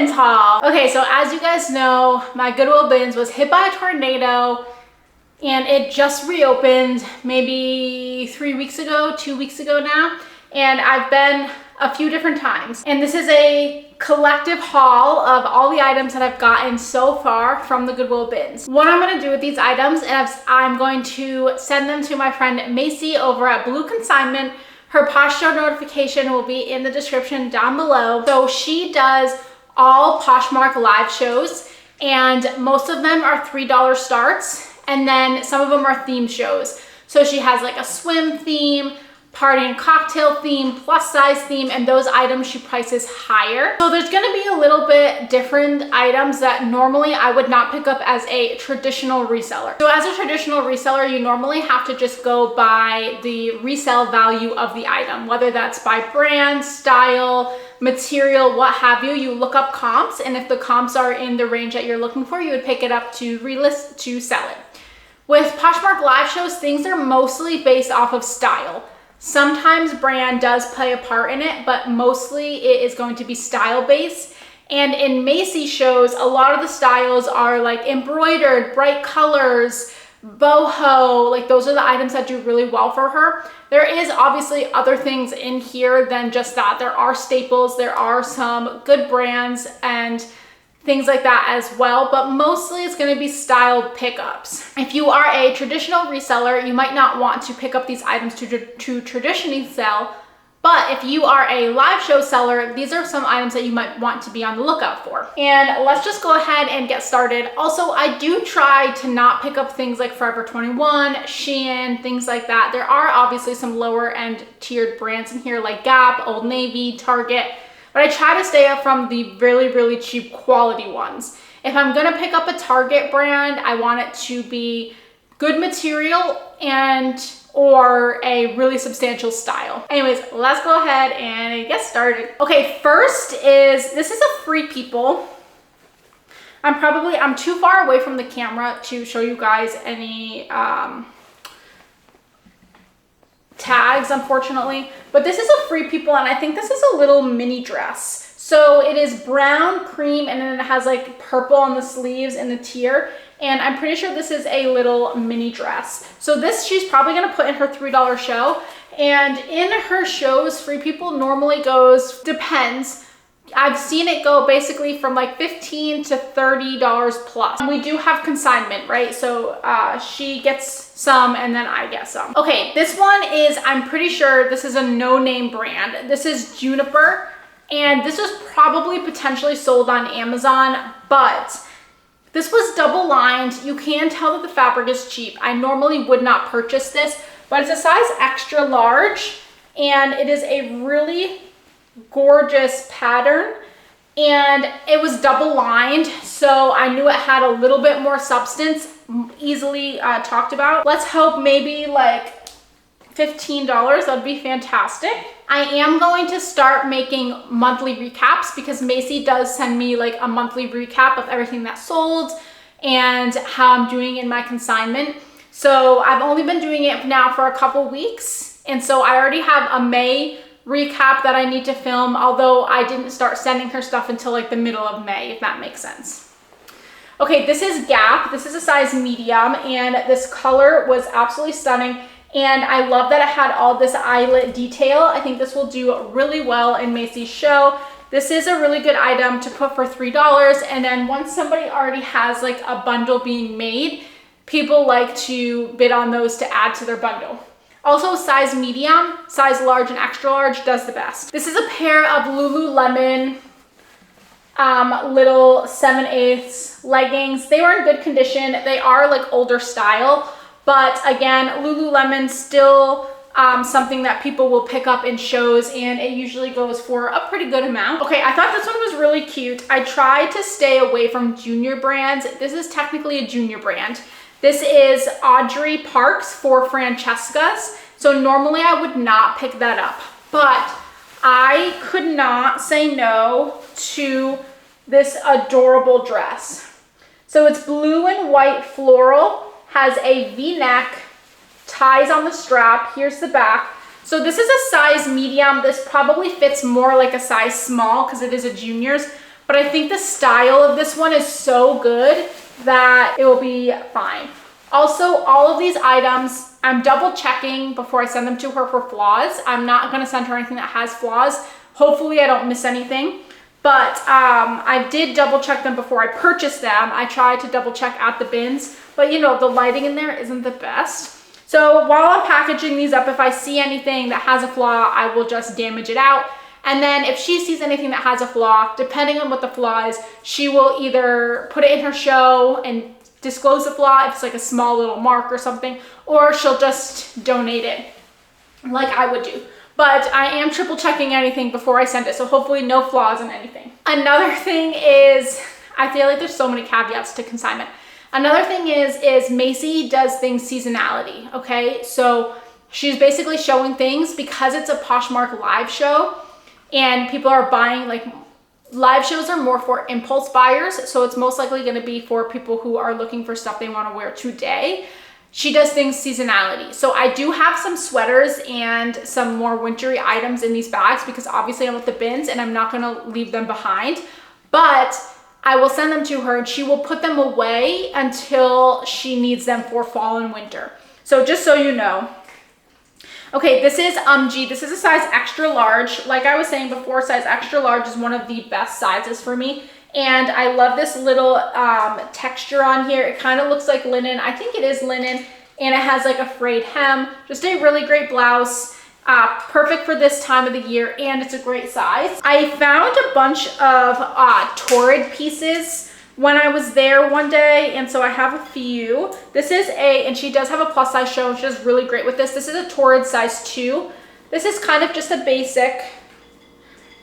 Bins haul. Okay, so as you guys know, my Goodwill Bins was hit by a tornado and it just reopened maybe 3 weeks ago, 2 weeks ago now. And I've been a few different times. And this is a collective haul of all the items that I've gotten so far from the Goodwill Bins. What I'm gonna do with these items is I'm going to send them to my friend Macy over at Blue Consignment. Her Posh Show notification will be in the description down below. So she does all Poshmark live shows, and most of them are $3 starts, and then some of them are theme shows. So she has like a swim theme, party and cocktail theme, plus size theme, and those items she prices higher. So there's gonna be a little bit different items that normally I would not pick up as a traditional reseller. So as a traditional reseller, you normally have to just go by the resale value of the item, whether that's by brand, style, material, what have you. You look up comps, and if the comps are in the range that you're looking for, you would pick it up to relist to sell it. With Poshmark live shows, things are mostly based off of style. Sometimes brand does play a part in it, but mostly it is going to be style based. And in Macy shows, a lot of the styles are like embroidered, bright colors, boho, like those are the items that do really well for her. There is obviously other things in here than just that. There are staples, there are some good brands and things like that as well, but mostly it's going to be style pickups. If you are a traditional reseller, you might not want to pick up these items to traditionally sell, but if you are a live show seller, these are some items that you might want to be on the lookout for. And let's just go ahead and get started. Also, I do try to not pick up things like Forever 21, Shein, things like that. There are obviously some lower end tiered brands in here like Gap, Old Navy, Target, but I try to stay up from the really, really cheap quality ones. If I'm gonna pick up a Target brand, I want it to be good material or a really substantial style. Anyways, let's go ahead and get started. Okay, first is, this is a Free People. I'm too far away from the camera to show you guys any tags, unfortunately, but this is a Free People, and I think this is a little mini dress. So it is brown, cream, and then it has like purple on the sleeves and the tier, and I'm pretty sure this is a little mini dress. So this she's probably gonna put in her $3 show, and in her shows, Free People normally goes, depends, I've seen it go basically from like $15 to $30 plus. We do have consignment, right? So she gets some and then I get some. Okay, this one is, I'm pretty sure this is a no-name brand. This is Juniper, and this was probably potentially sold on Amazon, but this was double lined. You can tell that the fabric is cheap. I normally would not purchase this, but it's a size extra large, and it is a really gorgeous pattern, and it was double lined, so I knew it had a little bit more substance, easily talked about. Let's hope maybe like $15. That'd be fantastic. I am going to start making monthly recaps because Macy does send me like a monthly recap of everything that sold and how I'm doing in my consignment. So I've only been doing it now for a couple weeks, and so I already have a May recap that I need to film, although I didn't start sending her stuff until like the middle of May, if that makes sense. Okay, this is Gap. This is a size medium, and this color was absolutely stunning, and I love that it had all this eyelet detail. I think this will do really well in Macy's show. This is a really good item to put for $3, and then once somebody already has like a bundle being made, people like to bid on those to add to their bundle. Also, size medium, size large, and extra large does the best. This is a pair of Lululemon little 7/8 leggings. They were in good condition. They are like older style, but again, Lululemon still something that people will pick up in shows, and it usually goes for a pretty good amount. Okay, I thought this one was really cute. I tried to stay away from junior brands. This is technically a junior brand. This is Audrey Parks for Francesca's. So normally I would not pick that up, but I could not say no to this adorable dress. So it's blue and white floral, has a V-neck, ties on the strap. Here's the back. So this is a size medium. This probably fits more like a size small because it is a junior's, but I think the style of this one is so good that it will be fine. Also, all of these items, I'm double checking before I send them to her for flaws. I'm not gonna send her anything that has flaws. Hopefully I don't miss anything. But I did double check them before I purchased them. I tried to double check at the bins, but you know, the lighting in there isn't the best. So while I'm packaging these up, if I see anything that has a flaw, I will just damage it out. And then if she sees anything that has a flaw, depending on what the flaw is, she will either put it in her show and disclose the flaw if it's like a small little mark or something, or she'll just donate it like I would do. But I am triple checking anything before I send it, so hopefully no flaws in anything. Another thing is, I feel like there's so many caveats to consignment. Another thing is Macy does things seasonality, okay? So she's basically showing things because it's a Poshmark live show and people are buying, like, live shows are more for impulse buyers, so it's most likely gonna be for people who are looking for stuff they wanna wear today. She does things seasonality. So I do have some sweaters and some more wintry items in these bags because obviously I'm with the bins and I'm not gonna leave them behind, but I will send them to her and she will put them away until she needs them for fall and winter. So just so you know. Okay, this is UMG. This is a size extra large. Like I was saying before, size extra large is one of the best sizes for me. And I love this little texture on here. It kind of looks like linen. I think it is linen. And it has like a frayed hem. Just a really great blouse. Perfect for this time of the year. And it's a great size. I found a bunch of Torrid pieces when I was there one day. And so I have a few. This is and she does have a plus size show. She does really great with this. This is a Torrid size 2. This is kind of just a basic.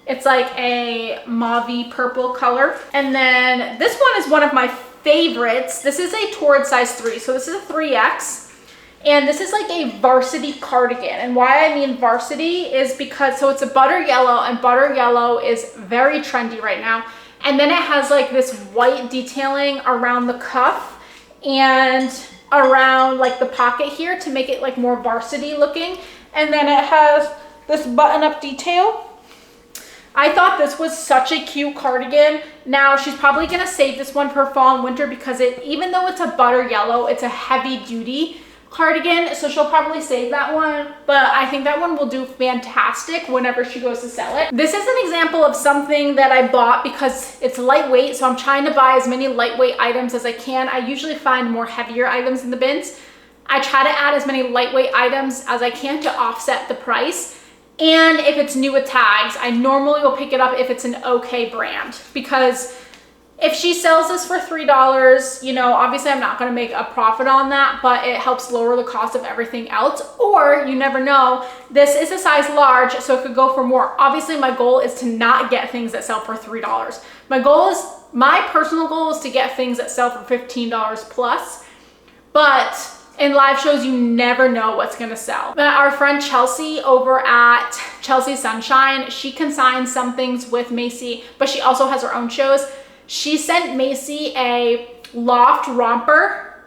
It's like a mauve purple color. And then this one is one of my favorites. This is a Torrid size 3. So this is a 3X. And this is like a varsity cardigan. And why I mean varsity is because, so it's a butter yellow, and butter yellow is very trendy right now. And then it has like this white detailing around the cuff and around like the pocket here to make it like more varsity looking. And then it has this button up detail. I thought this was such a cute cardigan. Now she's probably gonna save this one for fall and winter because even though it's a butter yellow, it's a heavy duty cardigan, so she'll probably save that one, but I think that one will do fantastic whenever she goes to sell it. This is an example of something that I bought because it's lightweight, so I'm trying to buy as many lightweight items as I can. I usually find more heavier items in the bins. I try to add as many lightweight items as I can to offset the price. And if it's new with tags, I normally will pick it up if it's an okay brand, because if she sells this for $3, you know, obviously I'm not going to make a profit on that, but it helps lower the cost of everything else. Or you never know, this is a size large, so it could go for more. Obviously my goal is to not get things that sell for $3. My personal goal is to get things that sell for $15 plus, but in live shows, you never know what's gonna sell. But our friend Chelsea over at Chelsea Sunshine, she consigns some things with Macy, but she also has her own shows. She sent Macy a loft romper,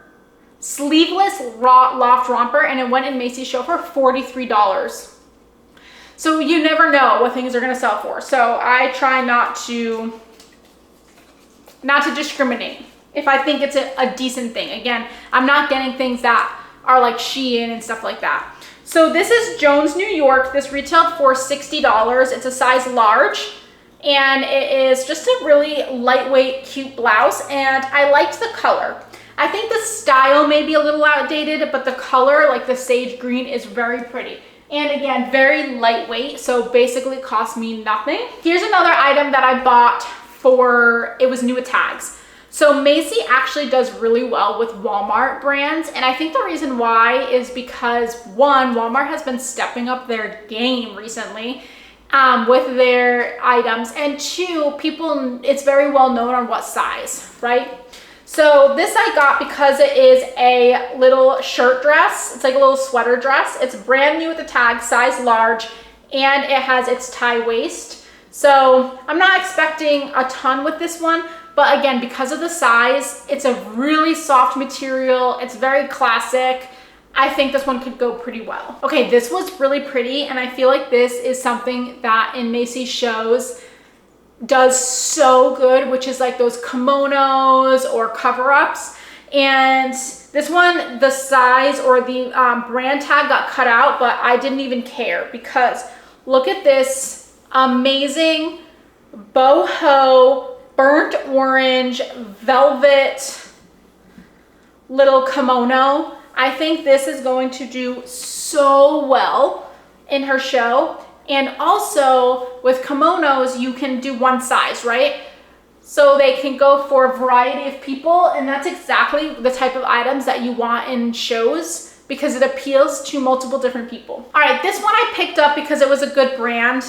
sleeveless loft romper, and it went in Macy's show for $43. So you never know what things are gonna sell for. So I try not to discriminate. If I think it's a decent thing. Again, I'm not getting things that are like Shein and stuff like that. So this is Jones, New York. This retailed for $60. It's a size large, and it is just a really lightweight, cute blouse, and I liked the color. I think the style may be a little outdated, but the color, like the sage green, is very pretty. And again, very lightweight, so basically cost me nothing. Here's another item that I bought it was new with tags. So Macy actually does really well with Walmart brands, and I think the reason why is because, one, Walmart has been stepping up their game recently with their items, and two, it's very well known on what size, right? So this I got because it is a little shirt dress. It's like a little sweater dress. It's brand new with the tag, size large, and it has its tie waist. So I'm not expecting a ton with this one, but again, because of the size, it's a really soft material. It's very classic. I think this one could go pretty well. Okay, this was really pretty, and I feel like this is something that in Macy's shows, does so good, which is like those kimonos or cover-ups. And this one, the size or the brand tag got cut out, but I didn't even care because look at this amazing boho burnt orange velvet little kimono. I think this is going to do so well in her show. And also with kimonos, you can do one size, right? So they can go for a variety of people, and that's exactly the type of items that you want in shows because it appeals to multiple different people. All right, this one I picked up because it was a good brand.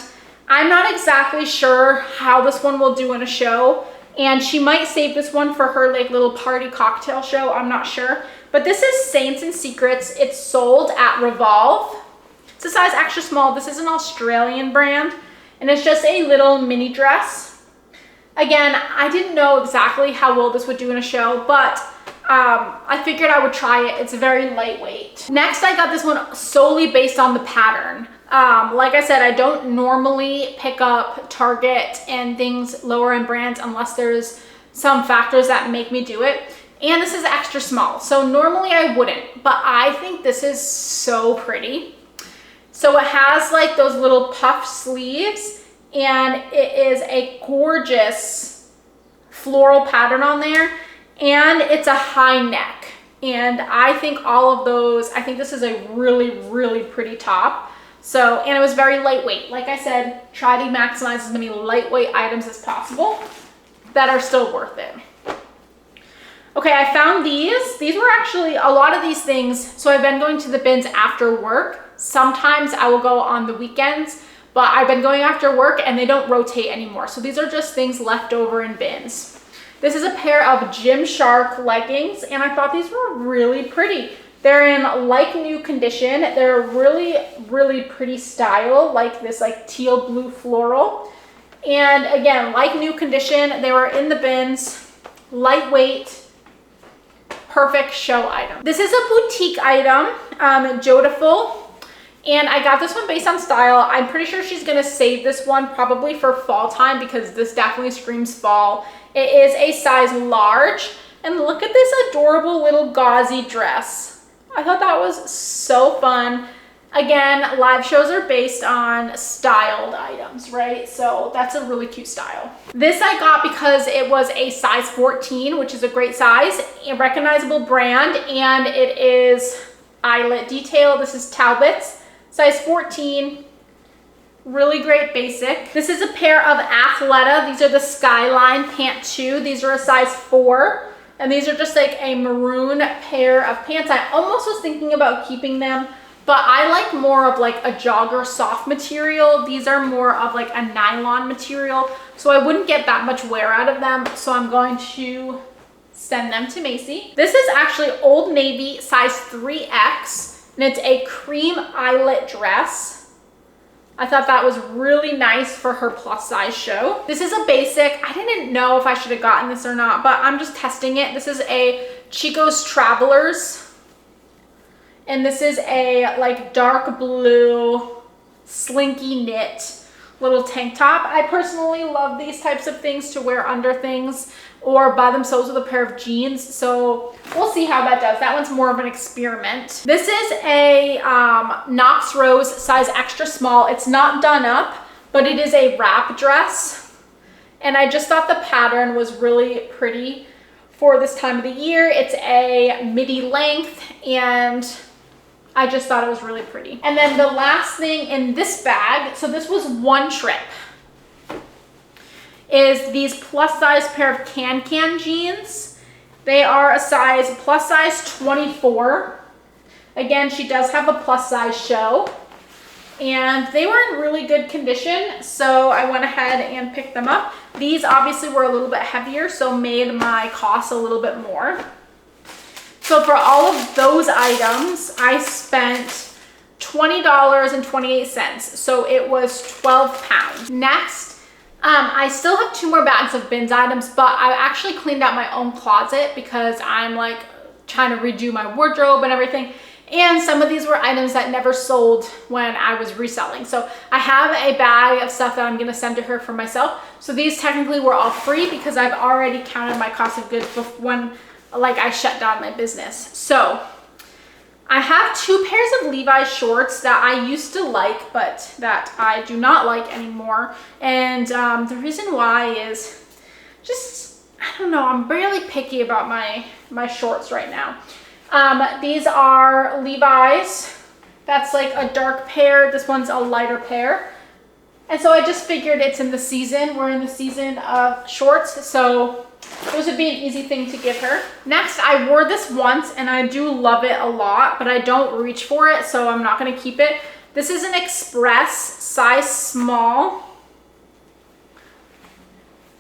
I'm not exactly sure how this one will do in a show, and she might save this one for her like little party cocktail show, I'm not sure. But this is Saints and Secrets. It's sold at Revolve. It's a size extra small. This is an Australian brand, and it's just a little mini dress. Again, I didn't know exactly how well this would do in a show, but I figured I would try it. It's very lightweight. Next, I got this one solely based on the pattern. Like I said, I don't normally pick up Target and things lower end brands unless there's some factors that make me do it. And this is extra small, so normally I wouldn't, but I think this is so pretty. So it has like those little puff sleeves, and it is a gorgeous floral pattern on there, and it's a high neck. And I think all of those, I think this is a really, really pretty top. So, and it was very lightweight. Like I said, try to maximize as many lightweight items as possible that are still worth it. Okay, I found these. These were actually a lot of these things. So I've been going to the bins after work. Sometimes I will go on the weekends, but I've been going after work and they don't rotate anymore. So these are just things left over in bins. This is a pair of Gymshark leggings, and I thought these were really pretty. They're in like new condition. They're really, really pretty style, like this like teal blue floral. And again, like new condition, they were in the bins, lightweight, perfect show item. This is a boutique item, GOODWILL. And I got this one based on style. I'm pretty sure she's gonna save this one probably for fall time because this definitely screams fall. It is a size large. And look at this adorable little gauzy dress. I thought that was so fun. Again, live shows are based on styled items, right? So that's a really cute style. This I got because it was a size 14, which is a great size, a recognizable brand, and it is eyelet detail. This is Talbot's. Size 14, really great basic. This is a pair of Athleta. These are the Skyline Pant 2. These are a size 4, and these are just like a maroon pair of pants. I almost was thinking about keeping them, but I like more of like a jogger soft material. These are more of like a nylon material, so I wouldn't get that much wear out of them, so I'm going to send them to Macy. This is actually Old Navy, size 3X. And it's a cream eyelet dress. I thought that was really nice for her plus size show. This is a basic. I didn't know if I should have gotten this or not, but I'm just testing it. This is a Chico's Travelers. And this is a like dark blue slinky knit little tank top. I personally love these types of things to wear under things or by themselves with a pair of jeans. So we'll see how that does. That one's more of an experiment. This is a Knox Rose size extra small. It's not done up, but it is a wrap dress. And I just thought the pattern was really pretty for this time of the year. It's a midi length, and I just thought it was really pretty. And then the last thing in this bag, so this was one trip, is these plus size pair of Can jeans. They are a size plus size 24. Again, she does have a plus size show, and they were in really good condition, so I went ahead and picked them up. These obviously were a little bit heavier, so made my cost a little bit more. So for all of those items, I spent $20.28. So it was 12 pounds. Next, I still have 2 more bags of bins items, but I actually cleaned out my own closet because I'm like trying to redo my wardrobe and everything. And some of these were items that never sold when I was reselling. So I have a bag of stuff that I'm gonna send to her for myself. So these technically were all free because I've already counted my cost of goods when like I shut down my business. So I have 2 pairs of Levi's shorts that I used to like, but that I do not like anymore. And the reason why is just, I don't know, I'm really picky about my shorts right now. These are Levi's. That's like a dark pair. This one's a lighter pair. And so I just figured it's in the season. We're in the season of shorts. So those would be an easy thing to give her. Next, I wore this once and I do love it a lot, but I don't reach for it, so I'm not gonna keep it. This is an Express size small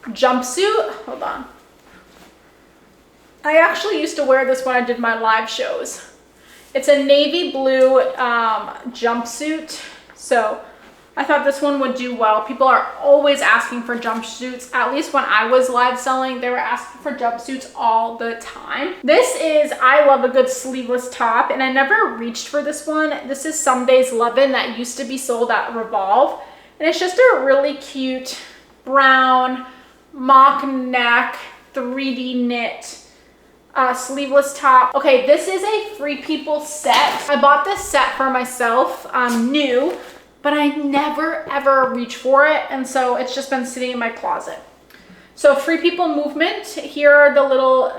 jumpsuit. Hold on. I actually used to wear this when I did my live shows. It's a navy blue jumpsuit. So I thought this one would do well. People are always asking for jumpsuits. At least when I was live selling, they were asking for jumpsuits all the time. This is, I love a good sleeveless top, and I never reached for this one. This is Some Days Lovin' that used to be sold at Revolve. And it's just a really cute brown mock neck 3D knit sleeveless top. Okay, this is a Free People set. I bought this set for myself, new, but I never ever reach for it, and so it's just been sitting in my closet. So Free People movement, here are the little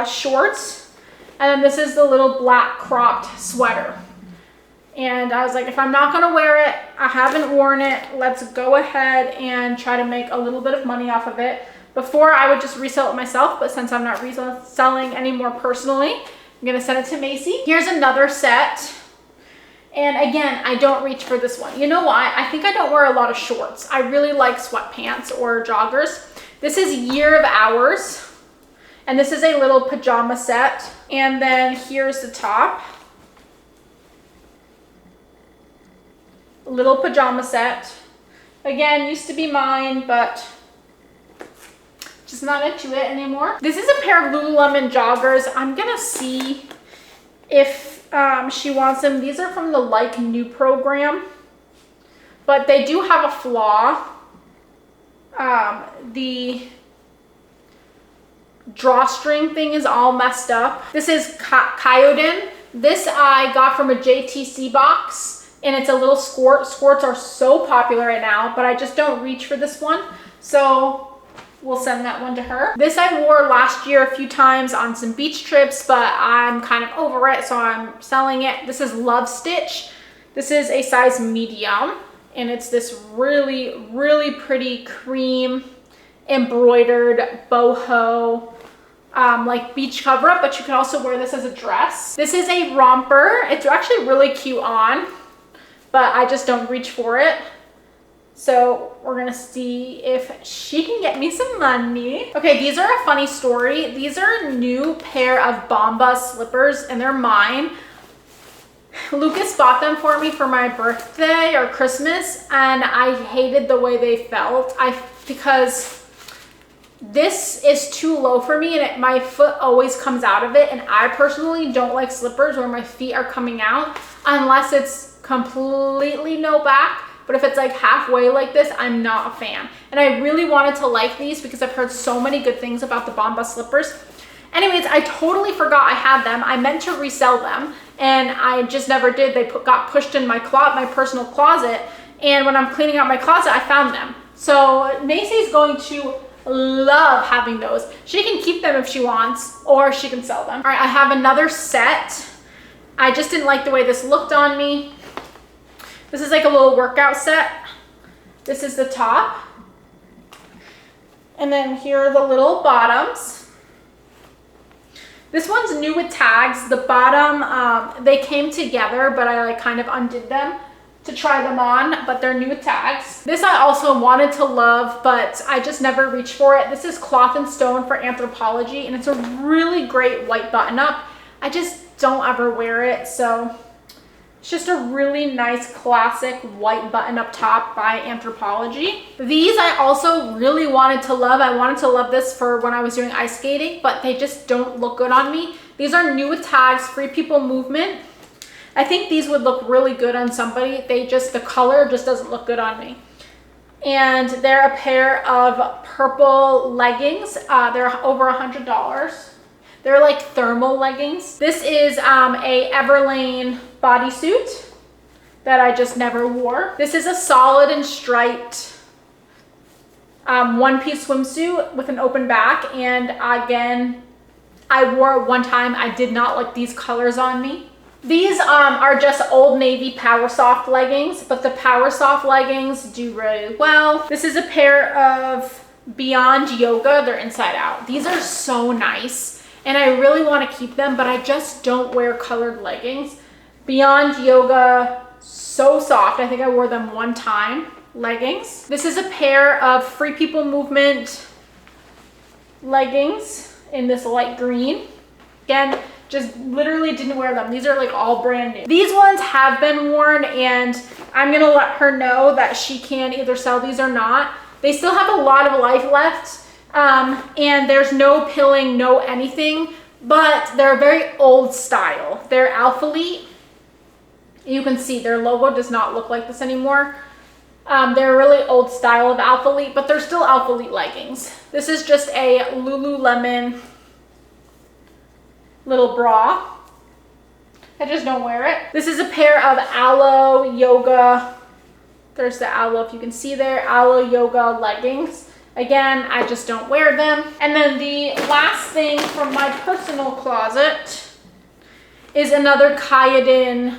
shorts, and then this is the little black cropped sweater. And I was like, if I'm not gonna wear it, I haven't worn it, let's go ahead and try to make a little bit of money off of it. Before I would just resell it myself, but since I'm not reselling anymore personally, I'm gonna send it to Macy. Here's another set. And again, I don't reach for this one. You know why? I think I don't wear a lot of shorts. I really like sweatpants or joggers. This is Year of Ours. And this is a little pajama set. And then here's the top. Little pajama set. Again, used to be mine, but just not into it anymore. This is a pair of Lululemon joggers. I'm gonna see if she wants them. These are from the Like New program, but they do have a flaw. The drawstring thing is all messed up. This is Coyote. This I got from a JTC box, and it's a little skirt. Skirts are so popular right now, but I just don't reach for this one. So we'll send that one to her. This I wore last year a few times on some beach trips, but I'm kind of over it, so I'm selling it. This is Love Stitch. This is a size medium, and it's this really, really pretty cream embroidered boho like beach cover up, but you can also wear this as a dress. This is a romper. It's actually really cute on, but I just don't reach for it. So we're gonna see if she can get me some money. Okay, these are a funny story. These are a new pair of Bomba slippers, and they're mine. Lucas bought them for me for my birthday or Christmas, and I hated the way they felt. Because this is too low for me, and my foot always comes out of it, and I personally don't like slippers where my feet are coming out unless it's completely no back. But if it's like halfway like this, I'm not a fan. And I really wanted to like these because I've heard so many good things about the Bomba slippers. Anyways, I totally forgot I had them. I meant to resell them, and I just never did. They got pushed in my personal closet, and when I'm cleaning out my closet, I found them. So Macy's going to love having those. She can keep them if she wants, or she can sell them. All right, I have another set. I just didn't like the way this looked on me. This is like a little workout set. This is the top. And then here are the little bottoms. This one's new with tags. The bottom, they came together, but I like kind of undid them to try them on, but they're new with tags. This I also wanted to love, but I just never reached for it. This is Cloth and Stone for Anthropologie, and it's a really great white button up. I just don't ever wear it, so it's just a really nice classic white button up top by Anthropologie. These I also really wanted to love. I wanted to love this for when I was doing ice skating, but they just don't look good on me. These are new with tags, Free People movement. I think these would look really good on somebody. The color just doesn't look good on me. And they're a pair of purple leggings. They're over $100. They're like thermal leggings. This is a Everlane bodysuit that I just never wore. This is a solid and striped one-piece swimsuit with an open back. And again, I wore it one time. I did not like these colors on me. These are just Old Navy Power Soft leggings, but the Power Soft leggings do really well. This is a pair of Beyond Yoga. They're inside out. These are so nice, and I really want to keep them, but I just don't wear colored leggings. Beyond Yoga, so soft. I think I wore them one time. Leggings. This is a pair of Free People Movement leggings in this light green. Again, just literally didn't wear them. These are like all brand new. These ones have been worn, and I'm gonna let her know that she can either sell these or not. They still have a lot of life left, and there's no pilling, no anything, but they're very old style. They're Alphalete. You can see their logo does not look like this anymore. They're a really old style of Alphalete, but they're still Alphalete leggings. This is just a Lululemon little bra. I just don't wear it. This is a pair of Aloe Yoga. There's the Aloe, if you can see there, Aloe Yoga leggings. Again, I just don't wear them. And then the last thing from my personal closet is another Kayadin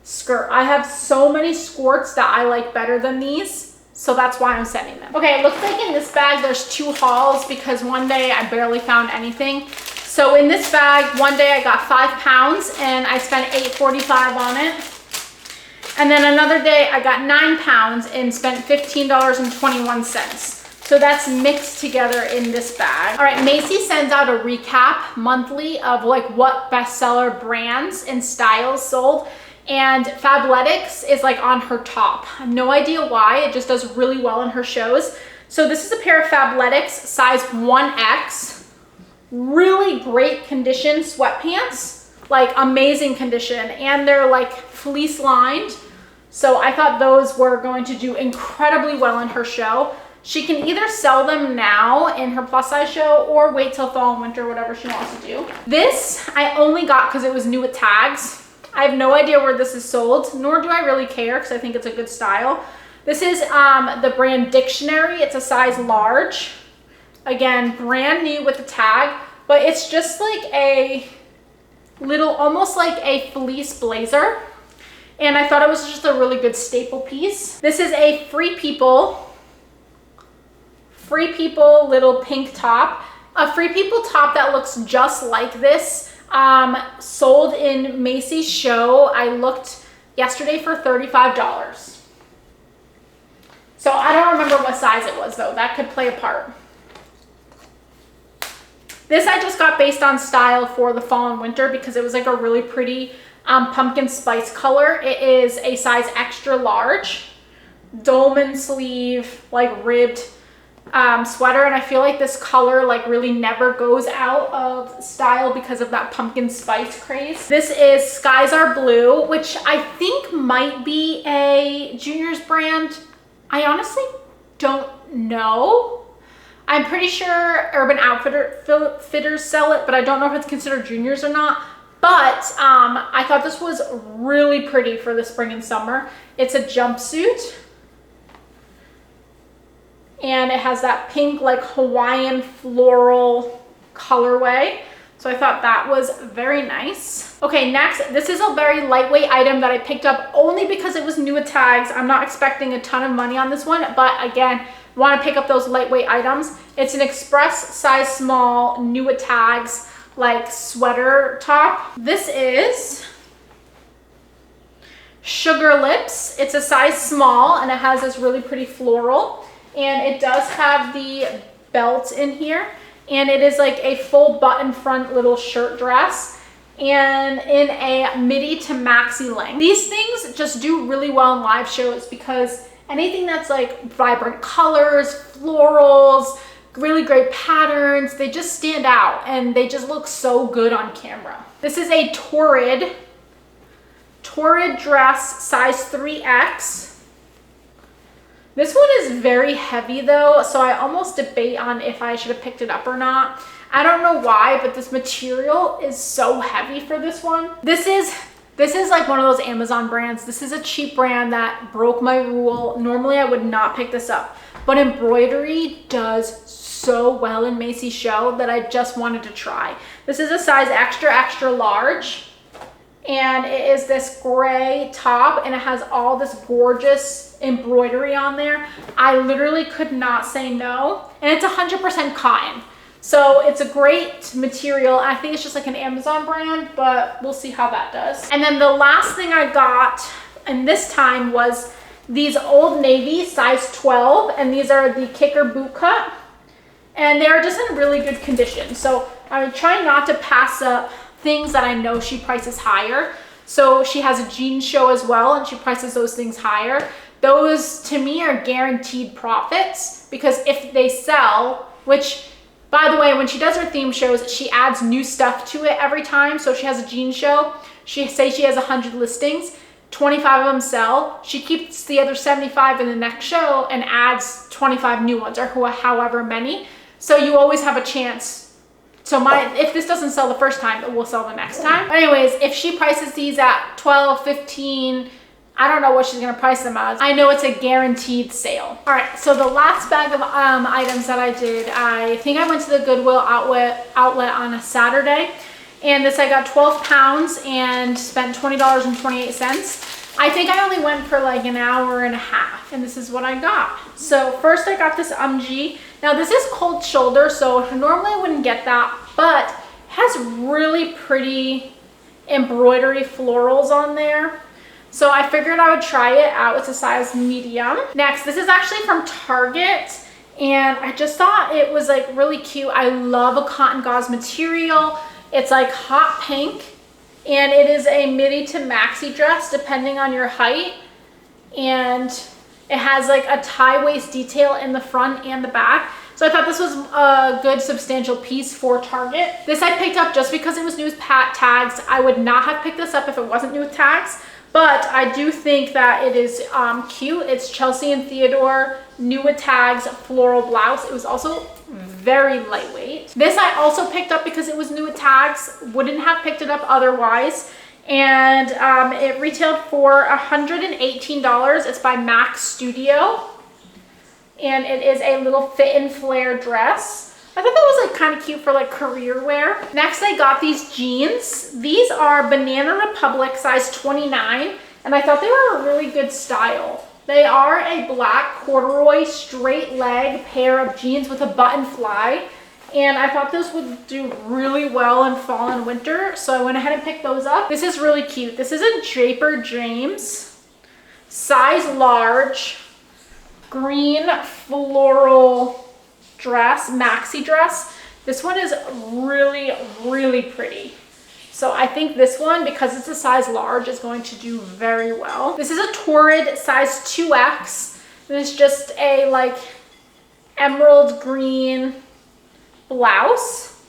skirt. I have so many skirts that I like better than these, so that's why I'm sending them. Okay, it looks like in this bag there's 2 hauls because one day I barely found anything. So in this bag, one day I got 5 pounds and I spent $8.45 on it. And then another day I got 9 pounds and spent $15.21. So that's mixed together in this bag. All right, Macy sends out a recap monthly of like what bestseller brands and styles sold. And Fabletics is like on her top. I have no idea why, it just does really well in her shows. So this is a pair of Fabletics size 1X. Really great condition sweatpants, like amazing condition, and they're like fleece lined. So I thought those were going to do incredibly well in her show. She can either sell them now in her plus size show or wait till fall and winter, whatever she wants to do. This I only got because it was new with tags. I have no idea where this is sold, nor do I really care because I think it's a good style. This is the brand Dictionary. It's a size large. Again, brand new with the tag, but it's just like a little, almost like a fleece blazer. And I thought it was just a really good staple piece. This is a Free People little pink top. A Free People top that looks just like this. Sold in Macy's show. I looked yesterday for $35. So I don't remember what size it was though. That could play a part. This I just got based on style for the fall and winter because it was like a really pretty pumpkin spice color. It is a size extra large, dolman sleeve, like ribbed sweater, and I feel like this color like really never goes out of style because of that pumpkin spice craze. This is Skies Are Blue, which I think might be a Junior's brand. I honestly don't know. I'm pretty sure Urban Outfitters sell it, but I don't know if it's considered Junior's or not. But I thought this was really pretty for the spring and summer. It's a jumpsuit. And it has that pink, like Hawaiian floral colorway. So I thought that was very nice. Okay, next, this is a very lightweight item that I picked up only because it was new with tags. I'm not expecting a ton of money on this one, but again, want to pick up those lightweight items. It's an Express size small, new with tags, like sweater top. This is Sugar Lips. It's a size small and it has this really pretty floral. And it does have the belt in here, and it is like a full button front little shirt dress and in a midi to maxi length. These things just do really well in live shows because anything that's like vibrant colors, florals, really great patterns, they just stand out and they just look so good on camera. This is a Torrid torrid dress, size 3X. This one is very heavy though, so I almost debate on if I should have picked it up or not. I don't know why, but this material is so heavy for this one. This is like one of those Amazon brands. This is a cheap brand that broke my rule. Normally I would not pick this up, but embroidery does so well in Macy's show that I just wanted to try. This is a size extra, extra large, and it is this gray top, and it has all this gorgeous embroidery on there. I literally could not say no, and it's 100% cotton. So it's a great material. I think it's just like an Amazon brand, but we'll see how that does. And then the last thing I got, and this time, was these Old Navy size 12, and these are the kicker boot cut, and they're just in really good condition. So I'm trying not to pass up things that I know she prices higher. So she has a jean show as well, and she prices those things higher. Those to me are guaranteed profits, because if they sell, which, by the way, when she does her theme shows, she adds new stuff to it every time. So if she has a jean show, she has 100 listings, 25 of them sell. She keeps the other 75 in the next show and adds 25 new ones, or however many. So you always have a chance. So if this doesn't sell the first time, it will sell the next time. But anyways, if she prices these at 12, 15, I don't know what she's gonna price them as. I know it's a guaranteed sale. All right, so the last bag of items that I did, I think I went to the Goodwill outlet on a Saturday, and this I got 12 pounds and spent $20.28. I think I only went for like an hour and a half, and this is what I got. So first I got this UMG. Now this is cold shoulder, so normally I wouldn't get that, but it has really pretty embroidery florals on there. So I figured I would try it out. It's a size medium. Next, this is actually from Target, and I just thought it was like really cute. I love a cotton gauze material. It's like hot pink, and it is a midi to maxi dress depending on your height, and it has like a tie waist detail in the front and the back. So I thought this was a good substantial piece for Target. This I picked up just because it was new with tags. I would not have picked this up if it wasn't new with tags. But I do think that it is cute. It's Chelsea and Theodore, new with tags, floral blouse. It was also very lightweight. This I also picked up because it was new with tags. Wouldn't have picked it up otherwise. And it retailed for $118. It's by Max Studio. And it is a little fit and flare dress. I thought that was like kind of cute for like career wear. Next, I got these jeans. These are Banana Republic size 29, and I thought they were a really good style. They are a black corduroy straight leg pair of jeans with a button fly, and I thought this would do really well in fall and winter, so I went ahead and picked those up. This is really cute. This is a Draper James size large green floral dress, maxi dress. This one is really, really pretty. So I think this one, because it's a size large, is going to do very well. This is a Torrid size 2X. This is just a like emerald green blouse.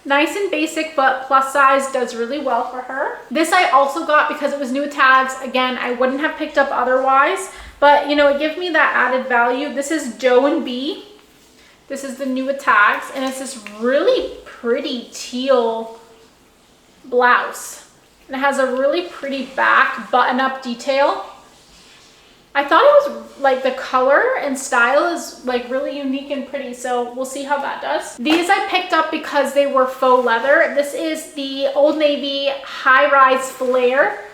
Nice and basic, but plus size does really well for her. This I also got because it was new tags. Again, I wouldn't have picked up otherwise, but you know, it gives me that added value. This is Doe and Bee. This is the new with tags, and it's this really pretty teal blouse. And it has a really pretty back button-up detail. I thought it was like the color and style is like really unique and pretty, so we'll see how that does. These I picked up because they were faux leather. This is the Old Navy high-rise flare,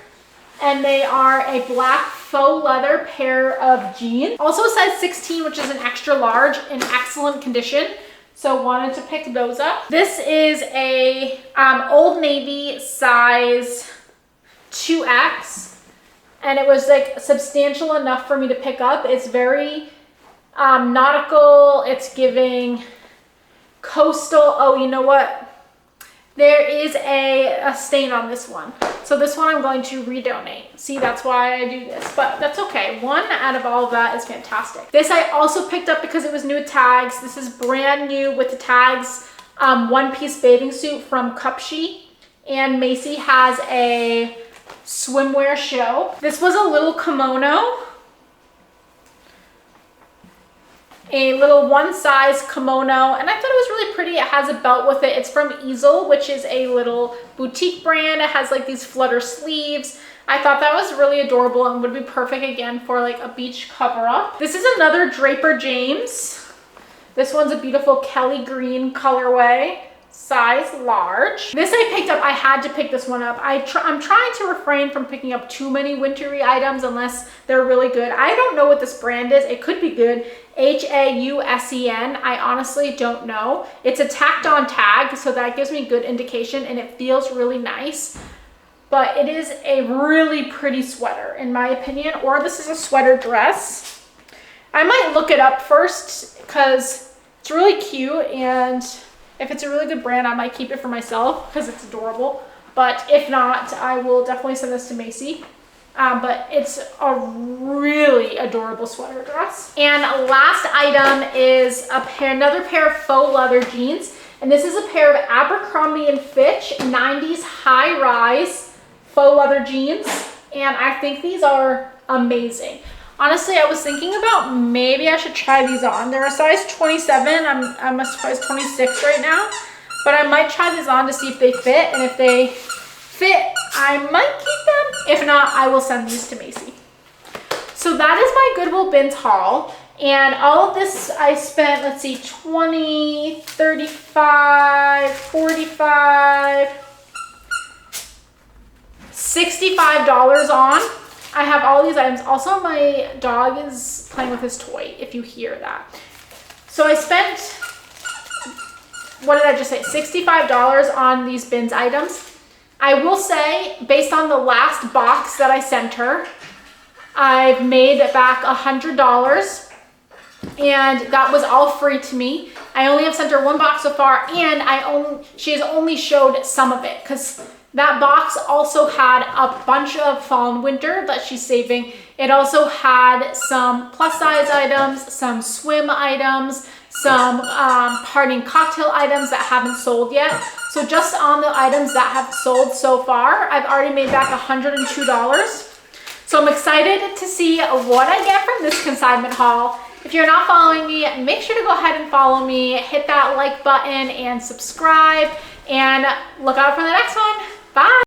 and they are a black faux leather pair of jeans. Also size 16, which is an extra large, in excellent condition. So wanted to pick those up. This is a Old Navy size 2X, and it was like substantial enough for me to pick up. It's very nautical. It's giving coastal. Oh, you know what? There is a stain on this one. So this one I'm going to redonate. See, that's why I do this, but that's okay. One out of all of that is fantastic. This I also picked up because it was new with tags. This is brand new with the tags, one-piece bathing suit from Cupshe. And Macy has a swimwear show. This was a little kimono. A little one size kimono, and I thought it was really pretty. It has a belt with it. It's from Easel, which is a little boutique brand. It has like these flutter sleeves. I thought that was really adorable and would be perfect again for like a beach cover up. This is another Draper James. This one's a beautiful Kelly green colorway, size large. This I picked up. I had to pick this one up. I'm trying to refrain from picking up too many wintry items unless they're really good. I don't know what this brand is. It could be good. Hausen. I honestly don't know. It's a tacked on tag, so that gives me good indication, and it feels really nice. But it is a really pretty sweater in my opinion, or this is a sweater dress. I might look it up first because it's really cute, and if it's a really good brand, I might keep it for myself because it's adorable. But if not, I will definitely send this to Macy. But it's a really adorable sweater dress. And last item is another pair of faux leather jeans. And this is a pair of Abercrombie & Fitch 90s high rise faux leather jeans. And I think these are amazing. Honestly, I was thinking about maybe I should try these on. They're a size 27. I'm a size 26 right now. But I might try these on to see if they fit. And if they fit, I might keep them. If not, I will send these to Macy. So that is my Goodwill Bins haul. And all of this I spent, let's see, 20, 35, 45, $65 on. I have all these items. Also, my dog is playing with his toy, if you hear that. So I spent, what did I just say? $65 on these bins items. I will say, based on the last box that I sent her, I've made back $100, and that was all free to me. I only have sent her one box so far, and she has only showed some of it because that box also had a bunch of fall and winter that she's saving. It also had some plus size items, some swim items, some partying cocktail items that haven't sold yet. So just on the items that have sold so far, I've already made back $102. So I'm excited to see what I get from this consignment haul. If you're not following me, make sure to go ahead and follow me, hit that like button and subscribe, and look out for the next one. Bye.